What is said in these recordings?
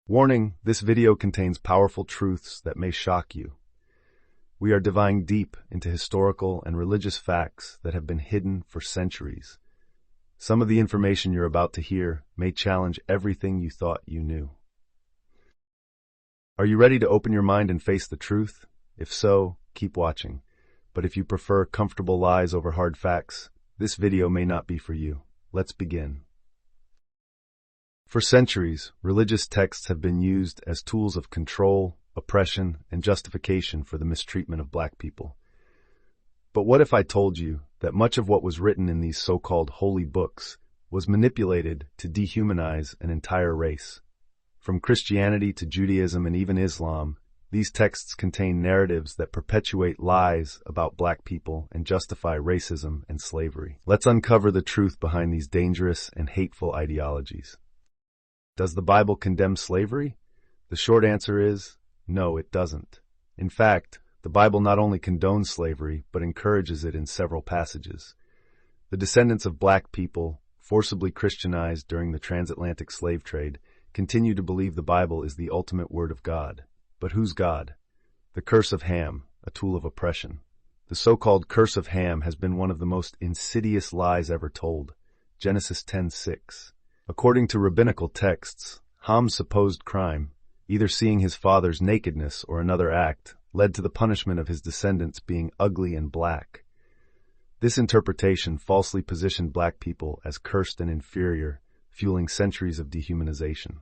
Warning, this video contains powerful truths that may shock you. We are diving deep into historical and religious facts that have been hidden for centuries. Some of the information you're about to hear may challenge everything you thought you knew. Are you ready to open your mind and face the truth? If so, keep watching. But if you prefer comfortable lies over hard facts, this video may not be for you. Let's begin. For centuries, religious texts have been used as tools of control, oppression, and justification for the mistreatment of black people. But what if I told you that much of what was written in these so-called holy books was manipulated to dehumanize an entire race? From Christianity to Judaism and even Islam, these texts contain narratives that perpetuate lies about black people and justify racism and slavery. Let's uncover the truth behind these dangerous and hateful ideologies. Does the Bible condemn slavery? The short answer is, no, it doesn't. In fact, the Bible not only condones slavery, but encourages it in several passages. The descendants of black people, forcibly Christianized during the transatlantic slave trade, continue to believe the Bible is the ultimate word of God. But whose God? The curse of Ham, a tool of oppression. The so-called curse of Ham has been one of the most insidious lies ever told. Genesis 10:6. According to rabbinical texts, Ham's supposed crime, either seeing his father's nakedness or another act, led to the punishment of his descendants being ugly and black. This interpretation falsely positioned black people as cursed and inferior, fueling centuries of dehumanization.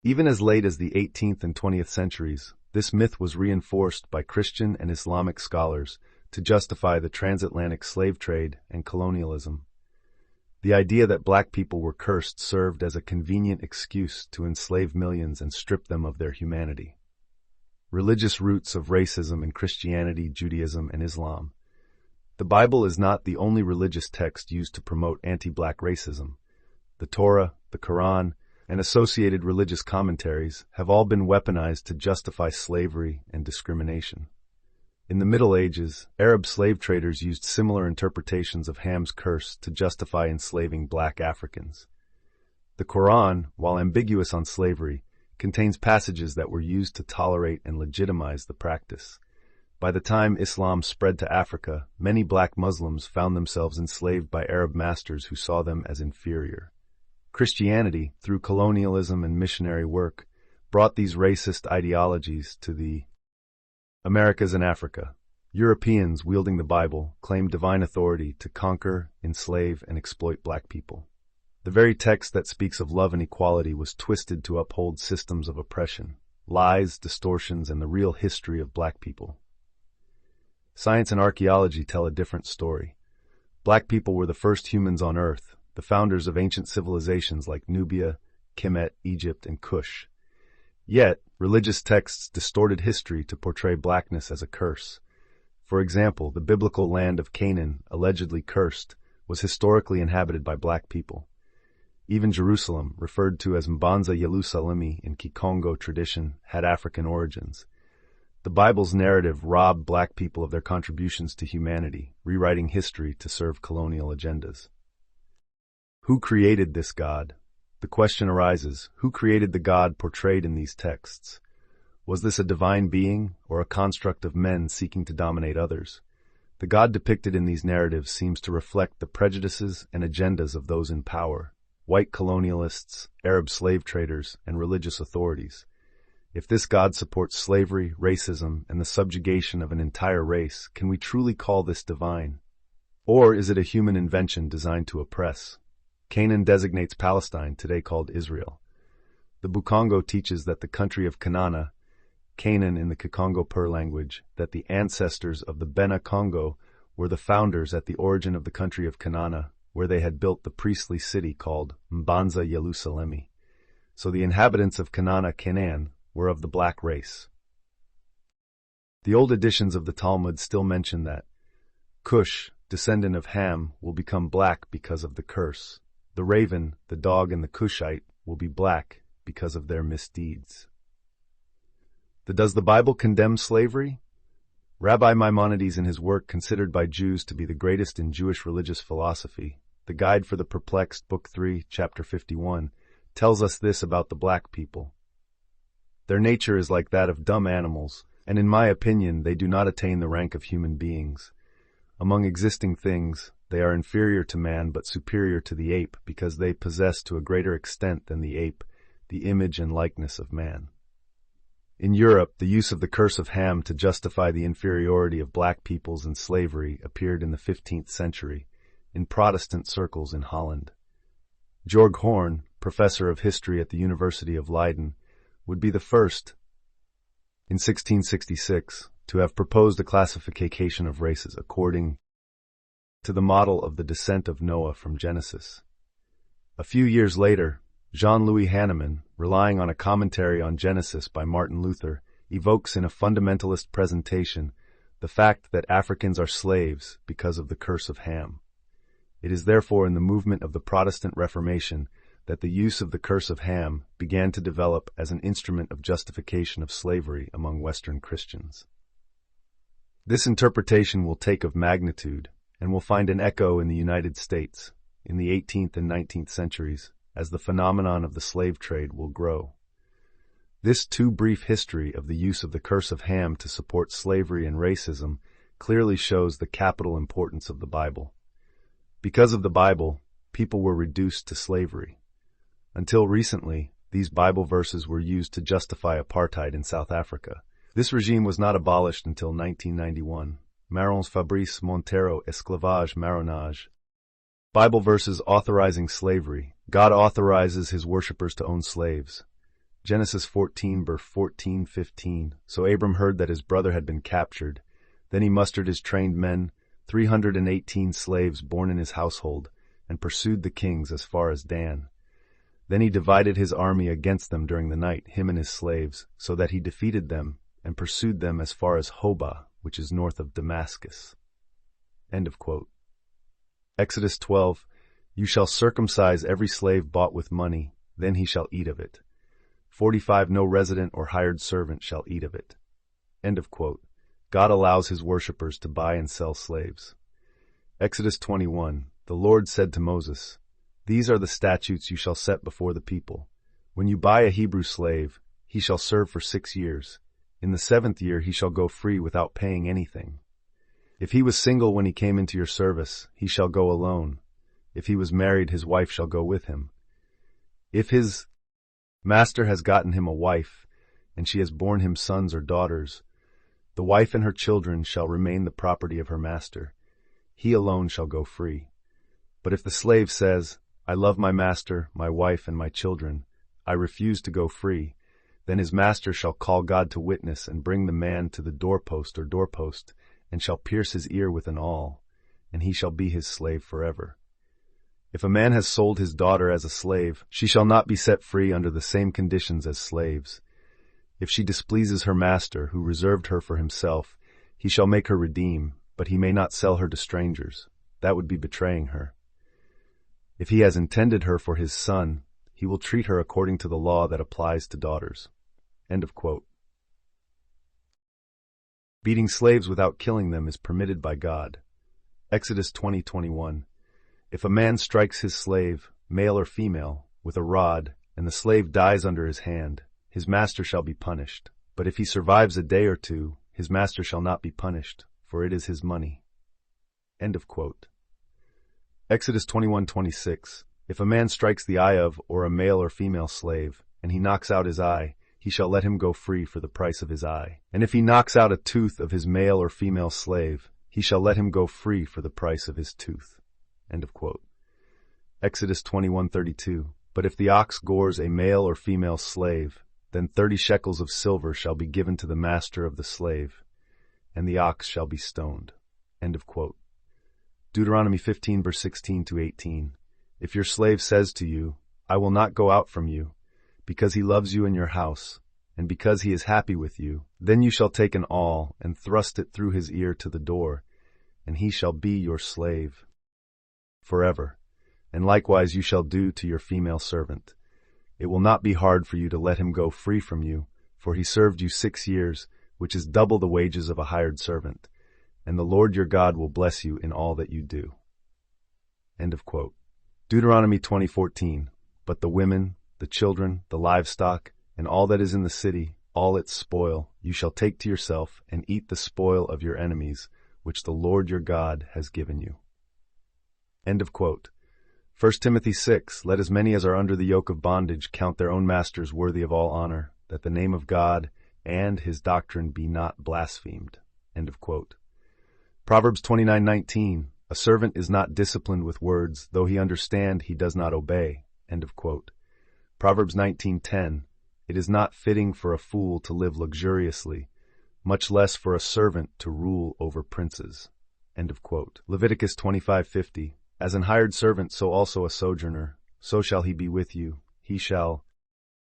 Even as late as the 18th and 20th centuries, this myth was reinforced by Christian and Islamic scholars to justify the transatlantic slave trade and colonialism. The idea that black people were cursed served as a convenient excuse to enslave millions and strip them of their humanity. Religious roots of racism in Christianity, Judaism, and Islam. The Bible is not the only religious text used to promote anti-black racism. The Torah, the Quran, and associated religious commentaries have all been weaponized to justify slavery and discrimination. In the Middle Ages, Arab slave traders used similar interpretations of Ham's curse to justify enslaving black Africans. The Quran, while ambiguous on slavery, contains passages that were used to tolerate and legitimize the practice. By the time Islam spread to Africa, many black Muslims found themselves enslaved by Arab masters who saw them as inferior. Christianity, through colonialism and missionary work, brought these racist ideologies to the Americas and Africa. Europeans, wielding the Bible, claimed divine authority to conquer, enslave, and exploit black people. The very text that speaks of love and equality was twisted to uphold systems of oppression, lies, distortions, and the real history of black people. Science and archaeology tell a different story. Black people were the first humans on Earth, the founders of ancient civilizations like Nubia, Kemet, Egypt, and Kush. Yet, religious texts distorted history to portray blackness as a curse. For example, the biblical land of Canaan, allegedly cursed, was historically inhabited by black people. Even Jerusalem, referred to as Mbanza Yerusalemi in Kikongo tradition, had African origins. The Bible's narrative robbed black people of their contributions to humanity, rewriting history to serve colonial agendas. Who created this God? The question arises, who created the God portrayed in these texts? Was this a divine being, or a construct of men seeking to dominate others? The God depicted in these narratives seems to reflect the prejudices and agendas of those in power, white colonialists, Arab slave traders, and religious authorities. If this God supports slavery, racism, and the subjugation of an entire race, can we truly call this divine? Or is it a human invention designed to oppress? Canaan designates Palestine, today called Israel. The Bukongo teaches that the country of Canaan in the Kikongo-Pur language, that the ancestors of the Bena Congo were the founders at the origin of the country of Canaan, where they had built the priestly city called Mbanza Yerusalemi. So the inhabitants of Canaan were of the black race. The old editions of the Talmud still mention that Cush, descendant of Ham, will become black because of the curse. The raven, the dog, and the Cushite will be black because of their misdeeds. Does the Bible condemn slavery? Rabbi Maimonides, in his work considered by Jews to be the greatest in Jewish religious philosophy, The Guide for the Perplexed, Book 3, Chapter 51, tells us this about the black people. Their nature is like that of dumb animals, and in my opinion they do not attain the rank of human beings. Among existing things, they are inferior to man but superior to the ape because they possess to a greater extent than the ape the image and likeness of man. In Europe, the use of the curse of Ham to justify the inferiority of black peoples in slavery appeared in the 15th century, in Protestant circles in Holland. Georg Horn, professor of history at the University of Leiden, would be the first, in 1666, to have proposed a classification of races according to the model of the descent of Noah from Genesis. A few years later, Jean-Louis Hahnemann, relying on a commentary on Genesis by Martin Luther, evokes in a fundamentalist presentation the fact that Africans are slaves because of the curse of Ham. It is therefore in the movement of the Protestant Reformation that the use of the curse of Ham began to develop as an instrument of justification of slavery among Western Christians. This interpretation will take of magnitude and will find an echo in the United States in the 18th and 19th centuries as the phenomenon of the slave trade will grow. This too brief history of the use of the curse of Ham to support slavery and racism clearly shows the capital importance of the Bible. Because of the Bible, people were reduced to slavery. Until recently, these Bible verses were used to justify apartheid in South Africa. This regime was not abolished until 1991. Marrons Fabrice Montero Esclavage Marronage. Bible verses authorizing slavery. God authorizes his worshippers to own slaves. Genesis 14, verse 14-15. So Abram heard that his brother had been captured. Then he mustered his trained men, 318 slaves born in his household, and pursued the kings as far as Dan. Then he divided his army against them during the night, him and his slaves, so that he defeated them and pursued them as far as Hobah, which is north of Damascus. End of quote. Exodus 12, You shall circumcise every slave bought with money, then he shall eat of it. 45 No resident or hired servant shall eat of it. End of quote. God allows his worshippers to buy and sell slaves. Exodus 21, The Lord said to Moses, These are the statutes you shall set before the people. When you buy a Hebrew slave, he shall serve for 6 years. In the 7th year he shall go free without paying anything. If he was single when he came into your service, he shall go alone. If he was married, his wife shall go with him. If his master has gotten him a wife, and she has borne him sons or daughters, the wife and her children shall remain the property of her master. He alone shall go free. But if the slave says, I love my master, my wife, and my children, I refuse to go free, then his master shall call God to witness and bring the man to the doorpost or doorpost, and shall pierce his ear with an awl, and he shall be his slave forever. If a man has sold his daughter as a slave, she shall not be set free under the same conditions as slaves. If she displeases her master, who reserved her for himself, he shall make her redeem, but he may not sell her to strangers. That would be betraying her. If he has intended her for his son, he will treat her according to the law that applies to daughters. End of quote. Beating slaves without killing them is permitted by God. Exodus 20:21. If a man strikes his slave, male or female, with a rod, and the slave dies under his hand, his master shall be punished. But if he survives a day or two, his master shall not be punished, for it is his money. End of quote. Exodus 21:26. If a man strikes the eye of or a male or female slave, and he knocks out his eye, he shall let him go free for the price of his eye. And if he knocks out a tooth of his male or female slave, he shall let him go free for the price of his tooth. End of quote. Exodus 21:32. But if the ox gores a male or female slave, then 30 shekels of silver shall be given to the master of the slave, and the ox shall be stoned. End of quote. Deuteronomy 15, verse 16-18. If your slave says to you, I will not go out from you, because he loves you in your house, and because he is happy with you, then you shall take an awl and thrust it through his ear to the door, and he shall be your slave forever. And likewise you shall do to your female servant. It will not be hard for you to let him go free from you, for he served you 6 years, which is double the wages of a hired servant. And the Lord your God will bless you in all that you do. End of quote. Deuteronomy 20:14. But the women, the children, the livestock, and all that is in the city, all its spoil, you shall take to yourself, and eat the spoil of your enemies, which the Lord your God has given you. End of quote. 1 Timothy 6, let as many as are under the yoke of bondage count their own masters worthy of all honor, that the name of God and his doctrine be not blasphemed. End of quote. Proverbs 29:19, a servant is not disciplined with words, though he understand, he does not obey. End of quote. Proverbs 19:10, it is not fitting for a fool to live luxuriously, much less for a servant to rule over princes. End of quote. Leviticus 25:50, as an hired servant, so also a sojourner, so shall he be with you. He shall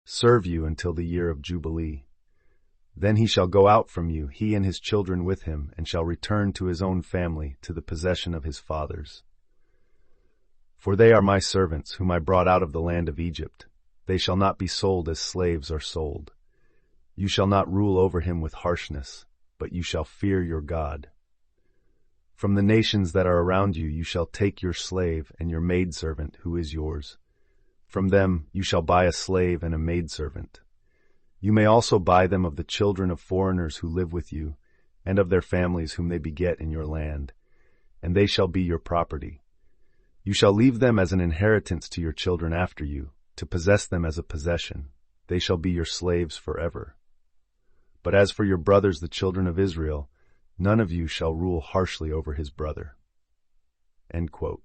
serve you until the year of Jubilee. Then he shall go out from you, he and his children with him, and shall return to his own family, to the possession of his fathers. For they are my servants, whom I brought out of the land of Egypt. They shall not be sold as slaves are sold. You shall not rule over him with harshness, but you shall fear your God. From the nations that are around you, you shall take your slave and your maidservant, who is yours. From them you shall buy a slave and a maidservant. You may also buy them of the children of foreigners who live with you, and of their families whom they beget in your land, and they shall be your property. You shall leave them as an inheritance to your children after you, to possess them as a possession. They shall be your slaves forever. But as for your brothers, the children of Israel, none of you shall rule harshly over his brother. End quote.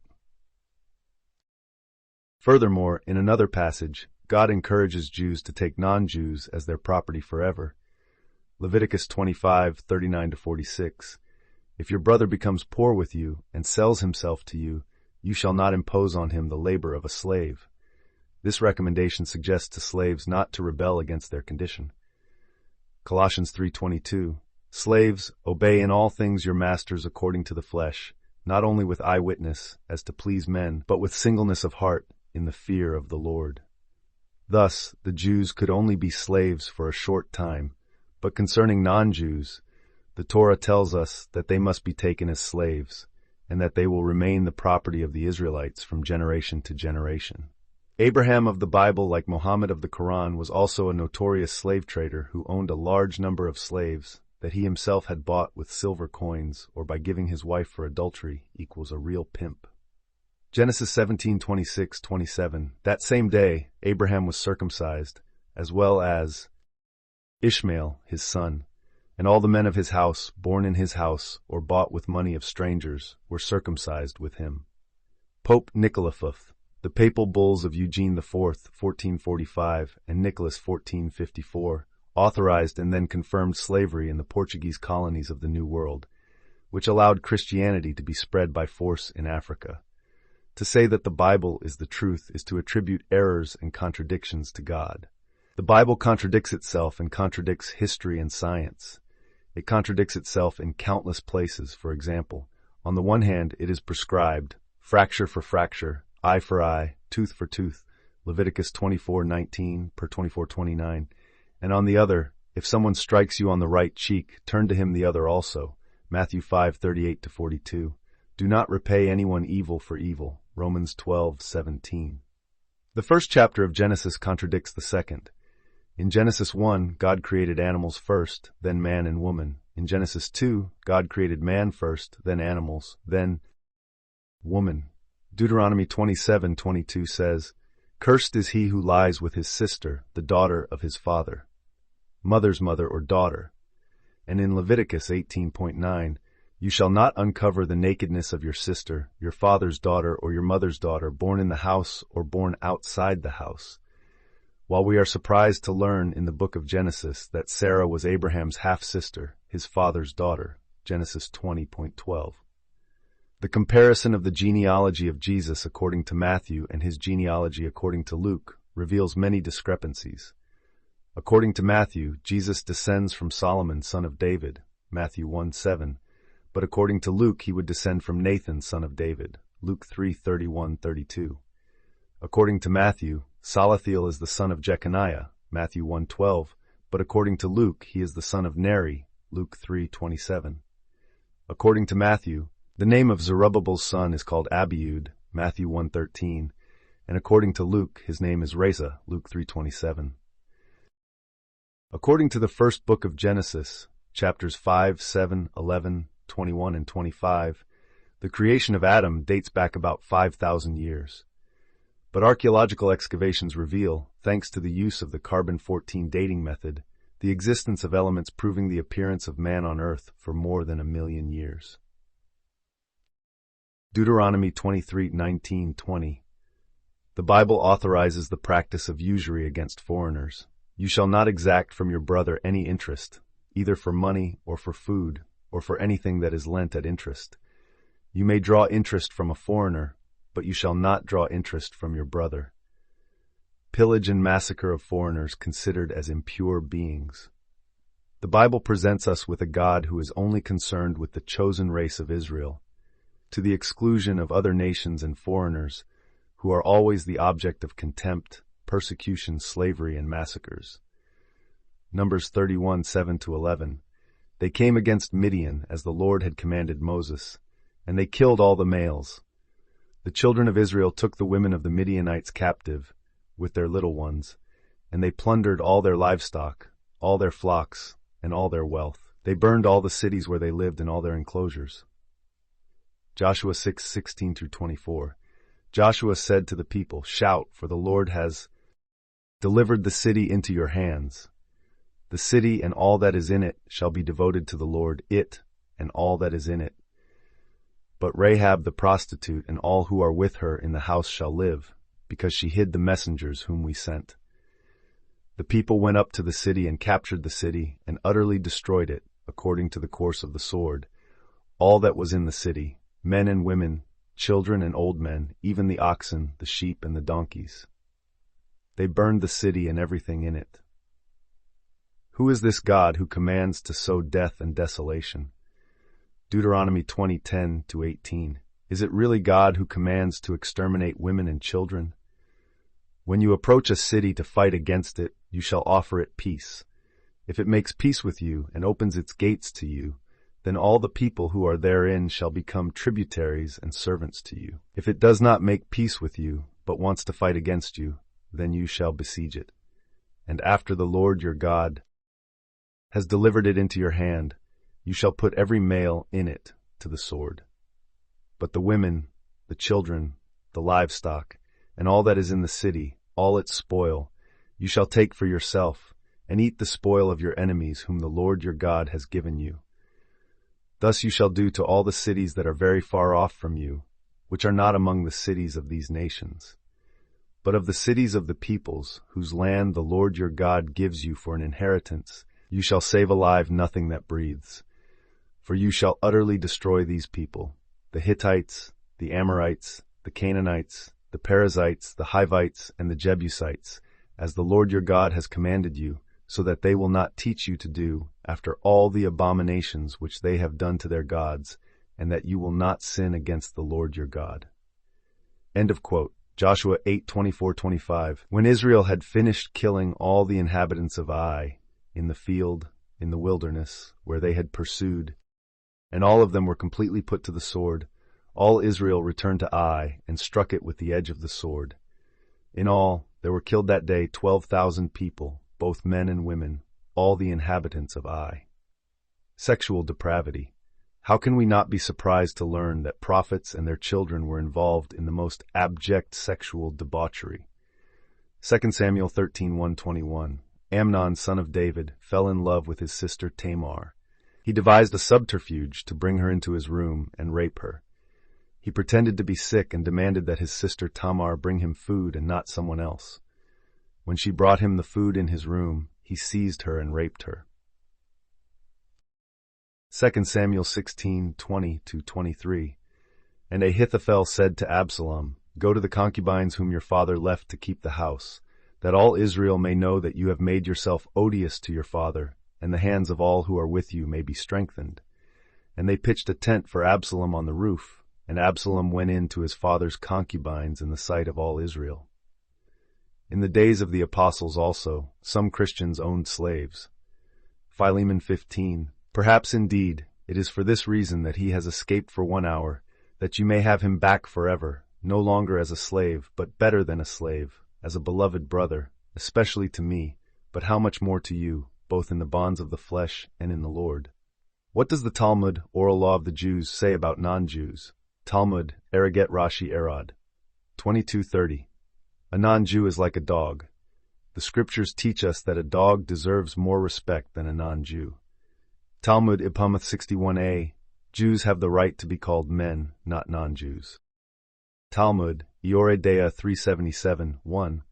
Furthermore, in another passage, God encourages Jews to take non-Jews as their property forever. Leviticus 25:39-46. If your brother becomes poor with you and sells himself to you, you shall not impose on him the labor of a slave. This recommendation suggests to slaves not to rebel against their condition. Colossians 3:22. Slaves, obey in all things your masters according to the flesh, not only with eye witness, as to please men, but with singleness of heart, in the fear of the Lord. Thus, the Jews could only be slaves for a short time, but concerning non-Jews, the Torah tells us that they must be taken as slaves, and that they will remain the property of the Israelites from generation to generation. Abraham of the Bible, like Muhammad of the Quran, was also a notorious slave trader who owned a large number of slaves that he himself had bought with silver coins, or by giving his wife for adultery, equals a real pimp. Genesis 17:26-27. That same day, Abraham was circumcised, as well as Ishmael, his son, and all the men of his house, born in his house, or bought with money of strangers, were circumcised with him. Pope Nicholas V, the papal bulls of Eugene IV, 1445, and Nicholas, 1454, authorized and then confirmed slavery in the Portuguese colonies of the New World, which allowed Christianity to be spread by force in Africa. To say that the Bible is the truth is to attribute errors and contradictions to God. The Bible contradicts itself and contradicts history and science. It contradicts itself in countless places. For example, on the one hand, it is prescribed, fracture for fracture, eye for eye, tooth for tooth, Leviticus 24:19 per 24:29, and on the other, if someone strikes you on the right cheek, turn to him the other also, Matthew 5:38-42. Do not repay anyone evil for evil, Romans 12:17. The first chapter of Genesis contradicts the second. In Genesis 1, God created animals first, then man and woman. In Genesis 2, God created man first, then animals, then woman. Deuteronomy 27:22 says, Cursed is he who lies with his sister, the daughter of his father, mother's mother or daughter. And in Leviticus 18:9, You shall not uncover the nakedness of your sister, your father's daughter, or your mother's daughter, born in the house or born outside the house. While we are surprised to learn in the book of Genesis that Sarah was Abraham's half-sister, his father's daughter, Genesis 20:12. The comparison of the genealogy of Jesus according to Matthew and his genealogy according to Luke reveals many discrepancies. According to Matthew, Jesus descends from Solomon, son of David, Matthew 1:7, but according to Luke, he would descend from Nathan, son of David, Luke 3:31-32. According to Matthew, Salathiel is the son of Jeconiah, Matthew 1:12, but according to Luke, he is the son of Neri, Luke 3:27. According to Matthew, the name of Zerubbabel's son is called Abiud, Matthew 1:13, and according to Luke, his name is Reza, Luke 3:27. According to the first book of Genesis, chapters 5, 7, 11, 21, and 25, the creation of Adam dates back about 5,000 years. But archaeological excavations reveal, thanks to the use of the carbon-14 dating method, the existence of elements proving the appearance of man on Earth for more than 1,000,000 years. Deuteronomy 23:19-20. The Bible authorizes the practice of usury against foreigners. You shall not exact from your brother any interest, either for money or for food, or for anything that is lent at interest. You may draw interest from a foreigner, but you shall not draw interest from your brother. Pillage and massacre of foreigners considered as impure beings. The Bible presents us with a God who is only concerned with the chosen race of Israel, to the exclusion of other nations and foreigners, who are always the object of contempt, persecution, slavery, and massacres. Numbers 31:7-11. They came against Midian, as the Lord had commanded Moses, and they killed all the males. The children of Israel took the women of the Midianites captive, with their little ones, and they plundered all their livestock, all their flocks, and all their wealth. They burned all the cities where they lived and all their enclosures. Joshua 6:16-24. Joshua said to the people, "Shout, for the Lord has delivered the city into your hands. The city and all that is in it shall be devoted to the Lord, it and all that is in it. But Rahab the prostitute and all who are with her in the house shall live, because she hid the messengers whom we sent." The people went up to the city and captured the city and utterly destroyed it, according to the course of the sword, all that was in the city, men and women, children and old men, even the oxen, the sheep, and the donkeys. They burned the city and everything in it. Who is this God who commands to sow death and desolation? Deuteronomy 20:10-18. Is it really God who commands to exterminate women and children? When you approach a city to fight against it, you shall offer it peace. If it makes peace with you and opens its gates to you, then all the people who are therein shall become tributaries and servants to you. If it does not make peace with you, but wants to fight against you, then you shall besiege it. And after the Lord your God has delivered it into your hand, you shall put every male in it to the sword. But the women, the children, the livestock, and all that is in the city, all its spoil, you shall take for yourself, and eat the spoil of your enemies whom the Lord your God has given you. Thus you shall do to all the cities that are very far off from you, which are not among the cities of these nations. But of the cities of the peoples, whose land the Lord your God gives you for an inheritance, you shall save alive nothing that breathes. For you shall utterly destroy these people, the Hittites, the Amorites, the Canaanites, the Perizzites, the Hivites, and the Jebusites, as the Lord your God has commanded you, so that they will not teach you to do, after all the abominations which they have done to their gods, and that you will not sin against the Lord your God. End of quote. Joshua 8:24-25. When Israel had finished killing all the inhabitants of Ai, in the field, in the wilderness, where they had pursued, and all of them were completely put to the sword, all Israel returned to Ai and struck it with the edge of the sword. In all, there were killed that day 12,000 people, both men and women, all the inhabitants of Ai. Sexual depravity. How can we not be surprised to learn that prophets and their children were involved in the most abject sexual debauchery? 2 Samuel 13:1-21. Amnon, son of David, fell in love with his sister Tamar. He devised a subterfuge to bring her into his room and rape her. He pretended to be sick and demanded that his sister Tamar bring him food and not someone else. When she brought him the food in his room, he seized her and raped her. 2 Samuel 16:20-23. And Ahithophel said to Absalom, "Go to the concubines whom your father left to keep the house, that all Israel may know that you have made yourself odious to your father, and the hands of all who are with you may be strengthened." And they pitched a tent for Absalom on the roof, and Absalom went in to his father's concubines in the sight of all Israel. In the days of the apostles also, some Christians owned slaves. Philemon 15. Perhaps indeed it is for this reason that he has escaped for 1 hour, that you may have him back forever, no longer as a slave, but better than a slave, as a beloved brother, especially to me, but how much more to you, both in the bonds of the flesh and in the Lord. What does the Talmud, oral law of the Jews, say about non-Jews? Talmud, Eraget Rashi Erod. 22:30. A non-Jew is like a dog. The scriptures teach us that a dog deserves more respect than a non-Jew. Talmud Ipamoth 61a. Jews have the right to be called men, not non-Jews. Talmud, Yoreh Deah 377, 1.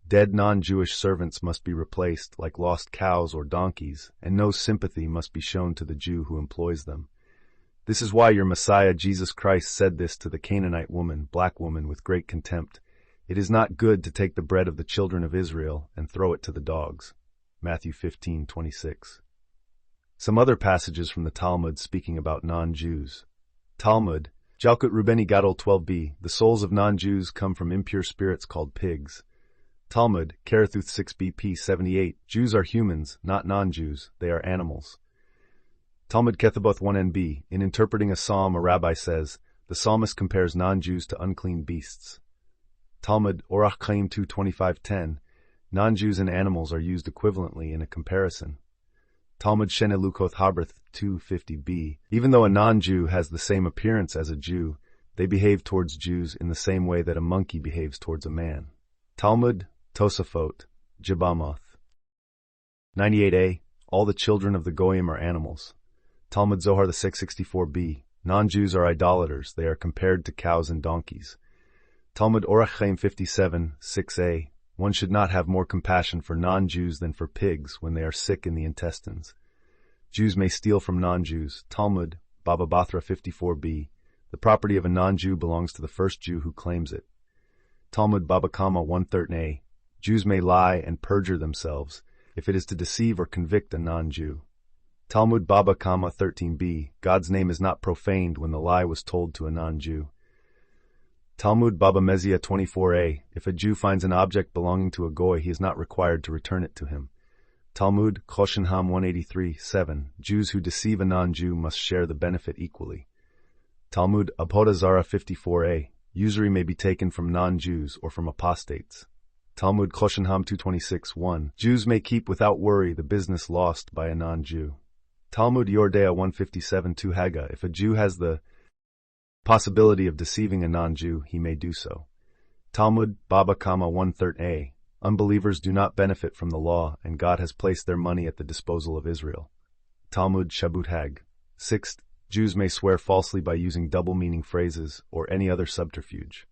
Dead non-Jewish servants must be replaced like lost cows or donkeys, and no sympathy must be shown to the Jew who employs them. This is why your Messiah Jesus Christ said this to the Canaanite woman, black woman, with great contempt. It is not good to take the bread of the children of Israel and throw it to the dogs. Matthew 15:26. Some other passages from the Talmud speaking about non-Jews. Talmud, Jalkut Reubeni Gadol 12b. The souls of non-Jews come from impure spirits called pigs. Talmud, Kerethuth 6b p. 78. Jews are humans, not non-Jews. They are animals. Talmud Kethaboth 1nb. In interpreting a psalm, a rabbi says, the psalmist compares non-Jews to unclean beasts. Talmud, Orach Chaim 2:25-10. Non-Jews and animals are used equivalently in a comparison. Talmud Shene Lukoth Haberth 250b. Even though a non-Jew has the same appearance as a Jew, they behave towards Jews in the same way that a monkey behaves towards a man. Talmud, Tosafot, Jebamoth. 98a. All the children of the Goyim are animals. Talmud Zohar the 664b. Non-Jews are idolaters. They are compared to cows and donkeys. Talmud Orach Chaim 57, 6a. One should not have more compassion for non-Jews than for pigs when they are sick in the intestines. Jews may steal from non-Jews. Talmud, Baba Bathra 54b. The property of a non-Jew belongs to the first Jew who claims it. Talmud Baba Kama 113a. Jews may lie and perjure themselves if it is to deceive or convict a non-Jew. Talmud Baba Kama 13b. God's name is not profaned when the lie was told to a non-Jew. Talmud Baba Mezia 24a. If a Jew finds an object belonging to a Goy, he is not required to return it to him. Talmud Choshenham 183-7. Jews who deceive a non-Jew must share the benefit equally. Talmud Avodah Zarah 54a. Usury may be taken from non-Jews or from apostates. Talmud Choshenham 226-1. Jews may keep without worry the business lost by a non-Jew. Talmud Yordea 157-2 Haga. If a Jew has the possibility of deceiving a non-Jew, he may do so. Talmud Baba Kama 113a. Unbelievers do not benefit from the law, and God has placed their money at the disposal of Israel. Talmud Shabut Hag. 6th, Jews may swear falsely by using double-meaning phrases or any other subterfuge.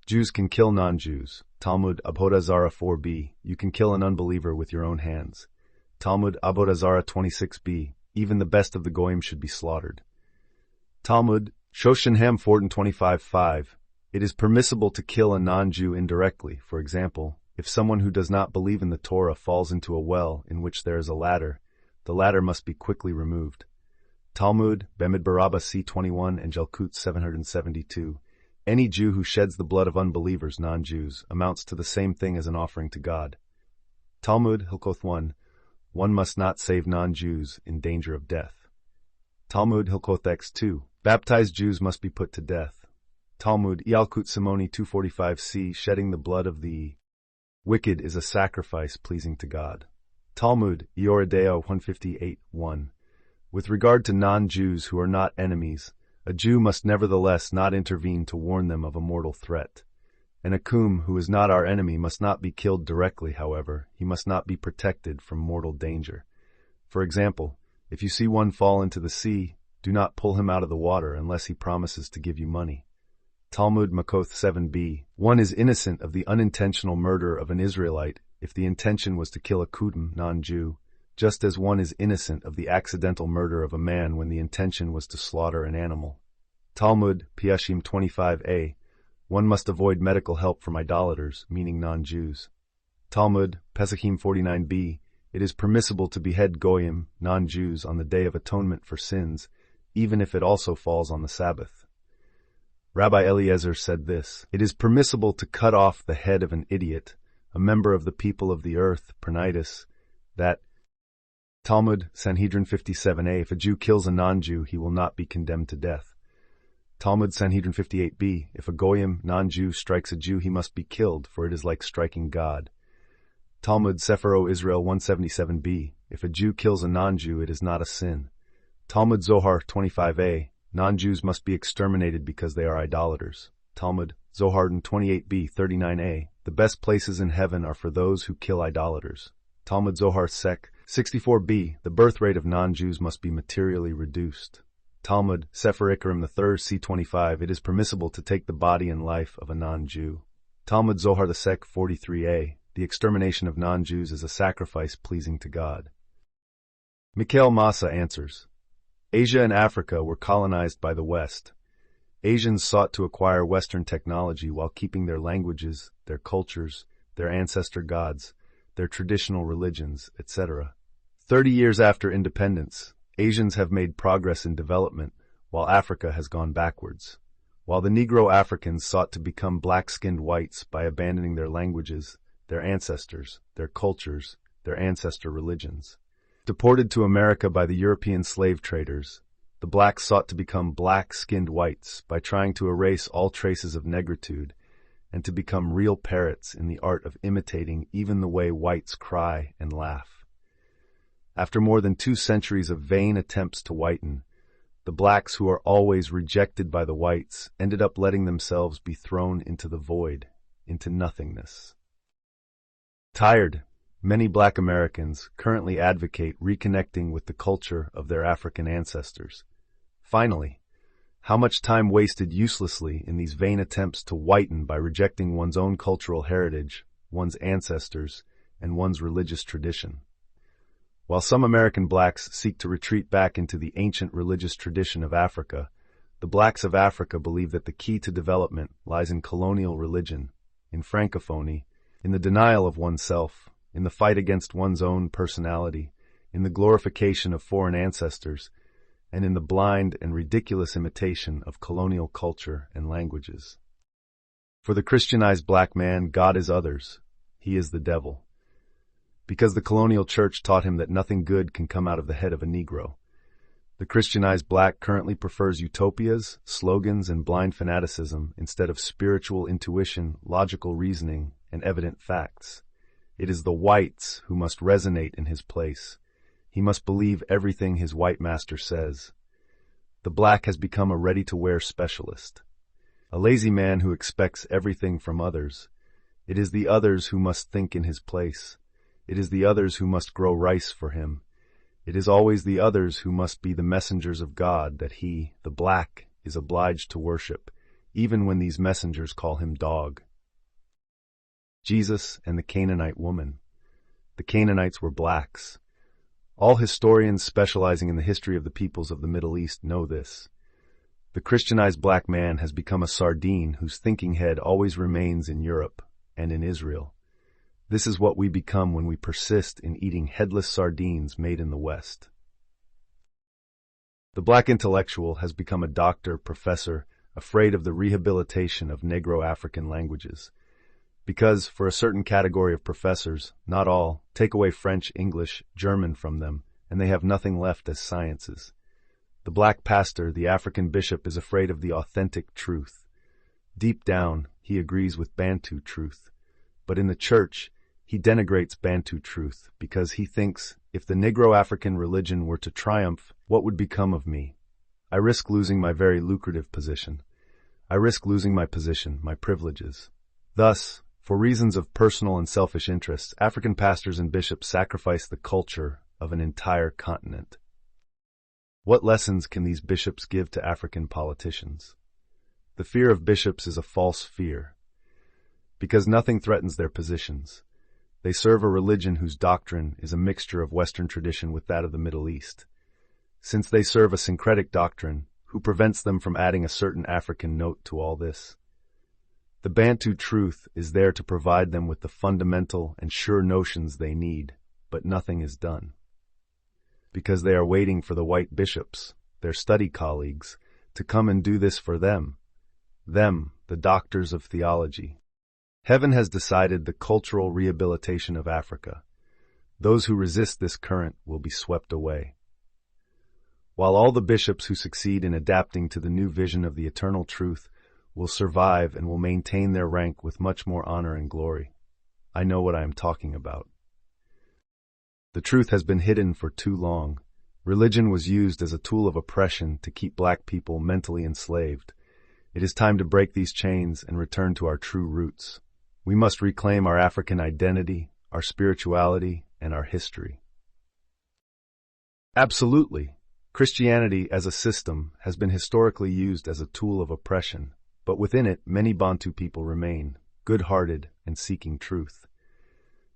Jews can kill non-Jews. Talmud Avodah Zarah 4b. You can kill an unbeliever with your own hands. Talmud Avodah Zarah 26b. Even the best of the Goyim should be slaughtered. Talmud Shoshenham 425-5. It is permissible to kill a non-Jew indirectly. For example, if someone who does not believe in the Torah falls into a well in which there is a ladder, the ladder must be quickly removed. Talmud, Bemid Barabba C21 and Jalkut 772. Any Jew who sheds the blood of unbelievers, non-Jews, amounts to the same thing as an offering to God. Talmud, Hilkoth 1. One must not save non-Jews in danger of death. Talmud, Hilkoth X 2. Baptized Jews must be put to death. Talmud, Yalkut Simoni 245c. Shedding the blood of the wicked is a sacrifice pleasing to God. Talmud, Yoredeo 158-1. With regard to non-Jews who are not enemies, a Jew must nevertheless not intervene to warn them of a mortal threat. An Akum who is not our enemy must not be killed directly, however. He must not be protected from mortal danger. For example, if you see one fall into the sea, do not pull him out of the water unless he promises to give you money. Talmud Makoth 7b. One is innocent of the unintentional murder of an Israelite if the intention was to kill a Kudim, non-Jew, just as one is innocent of the accidental murder of a man when the intention was to slaughter an animal. Talmud Piashim 25a. One must avoid medical help from idolaters, meaning non-Jews. Talmud Pesachim 49b. It is permissible to behead Goyim, non-Jews, on the Day of Atonement for sins, even if it also falls on the Sabbath. Rabbi Eliezer said this: It is permissible to cut off the head of an idiot, a member of the people of the earth, Pranitis, that Talmud Sanhedrin 57a. If a Jew kills a non-Jew, he will not be condemned to death. Talmud Sanhedrin 58b. If a Goyim, non-Jew, strikes a Jew, he must be killed, for it is like striking God. Talmud Sephiro Israel 177b. If a Jew kills a non-Jew, it is not a sin. Talmud Zohar 25a, non-Jews must be exterminated because they are idolaters. Talmud Zohar 28b 39a, the best places in heaven are for those who kill idolaters. Talmud Zohar Sek 64b, the birth rate of non-Jews must be materially reduced. Talmud Sefer Ikarim III c25, it is permissible to take the body and life of a non-Jew. Talmud Zohar the Sek 43a, the extermination of non-Jews is a sacrifice pleasing to God. Mikhail Massa answers, Asia and Africa were colonized by the West. Asians sought to acquire Western technology while keeping their languages, their cultures, their ancestor gods, their traditional religions, etc. 30 years after independence, Asians have made progress in development, while Africa has gone backwards. While the Negro Africans sought to become black-skinned whites by abandoning their languages, their ancestors, their cultures, their ancestor religions. Deported to America by the European slave traders, the blacks sought to become black-skinned whites by trying to erase all traces of negritude and to become real parrots in the art of imitating even the way whites cry and laugh. After more than 2 centuries of vain attempts to whiten, the blacks who are always rejected by the whites ended up letting themselves be thrown into the void, into nothingness. Tired, many black Americans currently advocate reconnecting with the culture of their African ancestors. Finally, how much time wasted uselessly in these vain attempts to whiten by rejecting one's own cultural heritage, one's ancestors, and one's religious tradition. While some American blacks seek to retreat back into the ancient religious tradition of Africa, the blacks of Africa believe that the key to development lies in colonial religion, in francophony, in the denial of oneself, in the fight against one's own personality, in the glorification of foreign ancestors, and in the blind and ridiculous imitation of colonial culture and languages. For the Christianized black man, God is others. He is the devil. Because the colonial church taught him that nothing good can come out of the head of a Negro. The Christianized black currently prefers utopias, slogans, and blind fanaticism instead of spiritual intuition, logical reasoning, and evident facts. It is the whites who must resonate in his place. He must believe everything his white master says. The black has become a ready-to-wear specialist, a lazy man who expects everything from others. It is the others who must think in his place. It is the others who must grow rice for him. It is always the others who must be the messengers of God that he, the black, is obliged to worship, even when these messengers call him dog. Jesus and the Canaanite woman. The Canaanites were blacks. All historians specializing in the history of the peoples of the Middle East know this. The Christianized black man has become a sardine whose thinking head always remains in Europe and in Israel. This is what we become when we persist in eating headless sardines made in the West. The black intellectual has become a doctor, professor, afraid of the rehabilitation of Negro African languages. Because, for a certain category of professors, not all, take away French, English, German from them, and they have nothing left as sciences. The black pastor, the African bishop, is afraid of the authentic truth. Deep down, he agrees with Bantu truth. But in the church, he denigrates Bantu truth because he thinks, if the Negro African religion were to triumph, what would become of me? I risk losing my very lucrative position. I risk losing my position, my privileges. Thus, for reasons of personal and selfish interests, African pastors and bishops sacrifice the culture of an entire continent. What lessons can these bishops give to African politicians? The fear of bishops is a false fear, because nothing threatens their positions. They serve a religion whose doctrine is a mixture of Western tradition with that of the Middle East. Since they serve a syncretic doctrine, who prevents them from adding a certain African note to all this? The Bantu truth is there to provide them with the fundamental and sure notions they need, but nothing is done. Because they are waiting for the white bishops, their study colleagues, to come and do this for them, the doctors of theology. Heaven has decided the cultural rehabilitation of Africa. Those who resist this current will be swept away. While all the bishops who succeed in adapting to the new vision of the eternal truth will survive and will maintain their rank with much more honor and glory. I know what I am talking about. The truth has been hidden for too long. Religion was used as a tool of oppression to keep black people mentally enslaved. It is time to break these chains and return to our true roots. We must reclaim our African identity, our spirituality, and our history. Absolutely. Christianity as a system has been historically used as a tool of oppression, but within it, many Bantu people remain, good-hearted and seeking truth.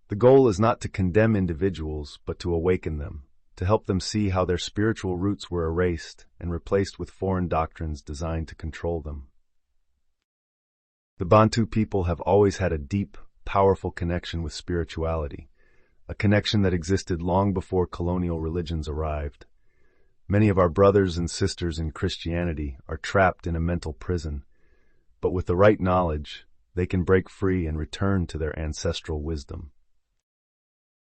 The goal is not to condemn individuals, but to awaken them, to help them see how their spiritual roots were erased and replaced with foreign doctrines designed to control them. The Bantu people have always had a deep, powerful connection with spirituality, a connection that existed long before colonial religions arrived. Many of our brothers and sisters in Christianity are trapped in a mental prison, but with the right knowledge, they can break free and return to their ancestral wisdom.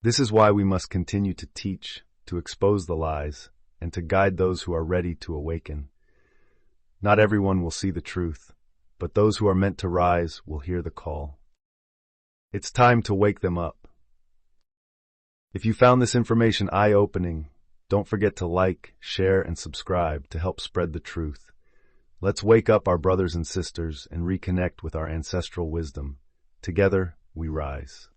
This is why we must continue to teach, to expose the lies, and to guide those who are ready to awaken. Not everyone will see the truth, but those who are meant to rise will hear the call. It's time to wake them up. If you found this information eye-opening, don't forget to like, share, and subscribe to help spread the truth. Let's wake up our brothers and sisters and reconnect with our ancestral wisdom. Together, we rise.